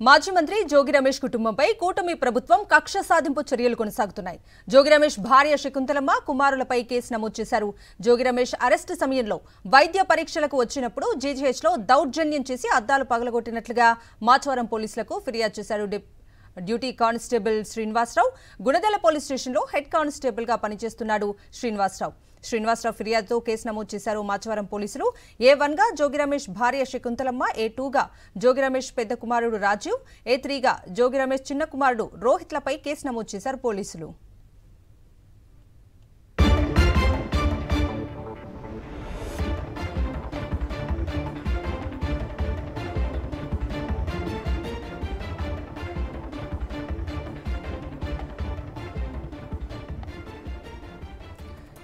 మాజీ మంత్రి జోగి రమేష్ కుటుంబంపై కూటమి ప్రభుత్వం కక్ష సాధింపు చర్యలు కొనసాగుతున్నాయి. జోగి రమేష్ భార్య శకుంతలమ్మ కుమారులపై కేసు నమోదు చేశారు. జోగి రమేష్ అరెస్టు సమయంలో వైద్య పరీక్షలకు వచ్చినప్పుడు జీజీహెచ్లో దౌర్జన్యం చేసి అద్దాలు పగలగొట్టినట్లుగా మాచవరం పోలీసులకు ఫిర్యాదు చేశారు. Duty constable Srinivasarao Gunadala police స్టేషన్లో హెడ్ కానిస్టేబుల్ గా పనిచేస్తున్నాడు. శ్రీనివాసరావు ఫిర్యాదుతో కేసు నమోదు చేశారు మాచవరం పోలీసులు. A1 గా జోగి రమేష్ భార్య శకుంతలమ్మ, A2 గా జోగి రమేష్ పెద్ద కుమారుడు రాజీవ్, A3 గా జోగి రమేష్ చిన్న కుమారుడు రోహిత్లపై కేసు నమోదు చేశారు పోలీసులు.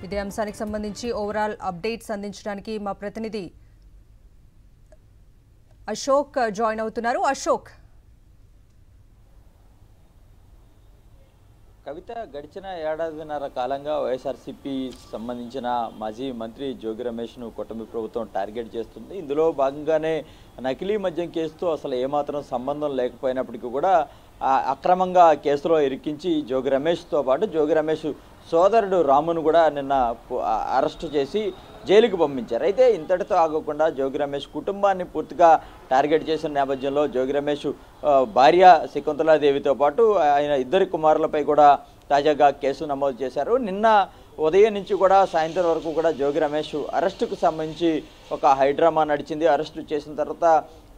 ఇదే అంశానికి సంబంధించి ఓవరాల్ అప్డేట్స్ అందించడానికి మా ప్రతినిధి అశోక్ జాయిన్ అవుతున్నారు. అశోక్, కవిత, గడిచిన ఏడాదిన్నర కాలంగా వైఎస్ఆర్సీపీ సంబంధించిన మాజీ మంత్రి జోగి రమేష్ను కూటమి ప్రభుత్వం టార్గెట్ చేస్తుంది. ఇందులో భాగంగానే నకిలీ మద్యం కేసుతో అసలు ఏమాత్రం సంబంధం లేకపోయినప్పటికీ కూడా అక్రమంగా కేసులో ఇరికించి జోగి రమేష్తో పాటు జోగి రమేష్ సోదరుడు రామును కూడా నిన్న అరెస్టు చేసి జైలుకు పంపించారు. అయితే ఇంతటితో ఆగకుండా జోగి రమేష్ కుటుంబాన్ని పూర్తిగా టార్గెట్ చేసిన నేపథ్యంలో జోగి రమేష్ భార్య శకుంతలాదేవితో పాటు ఆయన ఇద్దరి కుమారులపై కూడా తాజాగా కేసు నమోదు చేశారు. నిన్న ఉదయం నుంచి కూడా సాయంత్రం వరకు కూడా జోగి రమేష్ అరెస్టుకు సంబంధించి ఒక హైడ్రామా నడిచింది. అరెస్టు చేసిన తర్వాత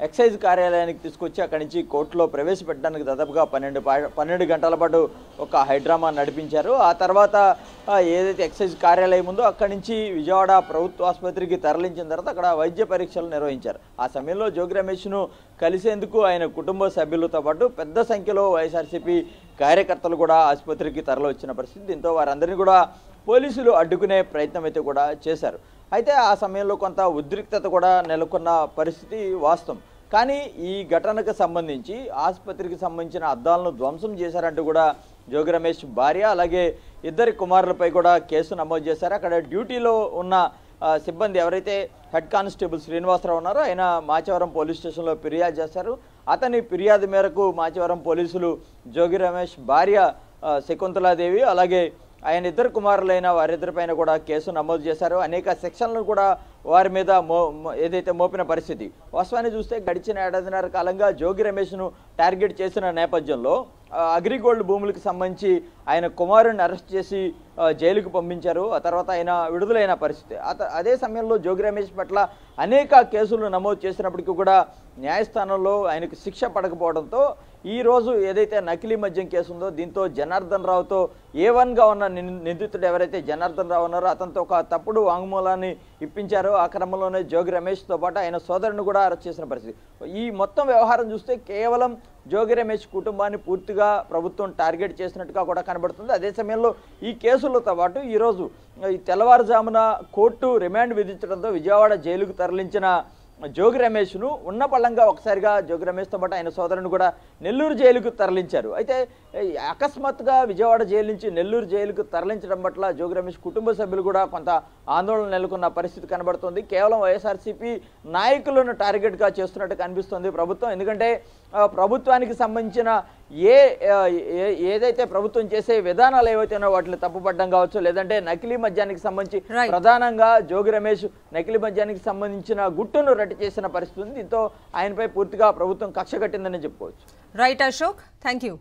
ఎక్సైజ్ కార్యాలయానికి తీసుకొచ్చి అక్కడి నుంచి కోర్టులో ప్రవేశపెట్టడానికి దాదాపుగా 12 గంటల పాటు ఒక హైడ్రామా నడిపించారు. ఆ తర్వాత ఏదైతే ఎక్సైజ్ కార్యాలయం ఉందో అక్కడి నుంచి విజయవాడ ప్రభుత్వ ఆసుపత్రికి తరలించిన తర్వాత అక్కడ వైద్య పరీక్షలు నిర్వహించారు. ఆ సమయంలో జోగి రమేష్ను కలిసేందుకు ఆయన కుటుంబ సభ్యులతో పాటు పెద్ద సంఖ్యలో వైఎస్ఆర్సీపీ కార్యకర్తలు కూడా ఆసుపత్రికి తరలివచ్చిన పరిస్థితి. దీంతో వారందరినీ కూడా పోలీసులు అడ్డుకునే ప్రయత్నం అయితే కూడా చేశారు. అయితే ఆ సమయంలో కొంత ఉద్రిక్తత కూడా నెలకొన్న పరిస్థితి వాస్తవం. కానీ ఈ ఘటనకు సంబంధించి ఆసుపత్రికి సంబంధించిన అద్దాలను ధ్వంసం చేశారంటూ కూడా జోగి రమేష్ భార్య అలాగే ఇద్దరి కుమారులపై కూడా కేసు నమోదు చేశారు. అక్కడ డ్యూటీలో ఉన్న సిబ్బంది ఎవరైతే హెడ్ కానిస్టేబుల్ శ్రీనివాసరావు ఉన్నారో ఆయన మాచవరం పోలీస్ స్టేషన్లో ఫిర్యాదు చేశారు. అతని ఫిర్యాదు మేరకు మాచవరం పోలీసులు జోగి రమేష్ భార్య శకుంతలాదేవి అలాగే ఆయన ఇద్దరు కుమారులైన వారిద్దరిపైన కూడా కేసు నమోదు చేశారు. అనేక సెక్షన్లను కూడా వారి మీద ఏదైతే మోపిన పరిస్థితి. వాస్తవాన్ని చూస్తే గడిచిన ఏడాదిన్నర కాలంగా జోగి రమేష్ను టార్గెట్ చేసిన నేపథ్యంలో అగ్రిగోల్డ్ భూములకు సంబంధించి ఆయన కుమారుడిని అరెస్ట్ చేసి జైలుకు పంపించారు. ఆ తర్వాత ఆయన విడుదలైన పరిస్థితి. అదే సమయంలో జోగి రమేష్ పట్ల అనేక కేసులు నమోదు చేసినప్పటికీ కూడా న్యాయస్థానంలో ఆయనకు శిక్ష పడకపోవడంతో ఈరోజు ఏదైతే నకిలీ మద్యం కేసు ఉందో దీంతో జనార్దన్ రావుతో A1 గా ఉన్న నిందితుడు ఎవరైతే జనార్దన్ రావు ఉన్నారో అతనితో ఒక తప్పుడు వాంగ్మూలాన్ని ఇప్పించారో ఆ క్రమంలోనే జోగి రమేష్తో పాటు ఆయన సోదరుని కూడా అరెస్ట్ చేసిన పరిస్థితి. ఈ మొత్తం వ్యవహారం చూస్తే కేవలం జోగి రమేష్ కుటుంబాన్ని పూర్తిగా ప్రభుత్వం టార్గెట్ చేసినట్టుగా కూడా కనబడుతుంది. అదే సమయంలో ఈ కేసులతో పాటు ఈరోజు ఈ తెల్లవారుజామున కోర్టు రిమాండ్ విధించడంతో విజయవాడ జైలుకు తరలించిన జోగి రమేష్ను ఉన్న పళ్ళంగా ఒకసారిగా జోగి రమేష్తో పాటు ఆయన సోదరుని కూడా నెల్లూరు జైలుకు తరలించారు. అయితే అకస్మాత్తుగా విజయవాడ జైలు నుంచి నెల్లూరు జైలుకు తరలించడం పట్ల జోగి రమేష్ కుటుంబ సభ్యులు కూడా కొంత ఆందోళన నెలకొన్న పరిస్థితి కనబడుతుంది. కేవలం వైఎస్ఆర్సీపీ నాయకులను టార్గెట్గా చేస్తున్నట్టు కనిపిస్తుంది ప్రభుత్వం. ఎందుకంటే ప్రభుత్వానికి సంబంధించిన ఏదైతే ప్రభుత్వం చేసే విధానాలు ఏవైతేనో వాటిని తప్పుపడ్డం కావచ్చు, లేదంటే నకిలీ మద్యానికి సంబంధించి ప్రధానంగా జోగి రమేష్ నకిలీ మద్యానికి సంబంధించిన గుట్టును రట్టు చేసిన పరిస్థితి ఉంది. దీంతో ఆయనపై పూర్తిగా ప్రభుత్వం కక్ష కట్టిందని చెప్పుకోవచ్చు. Right Ashok, thank you.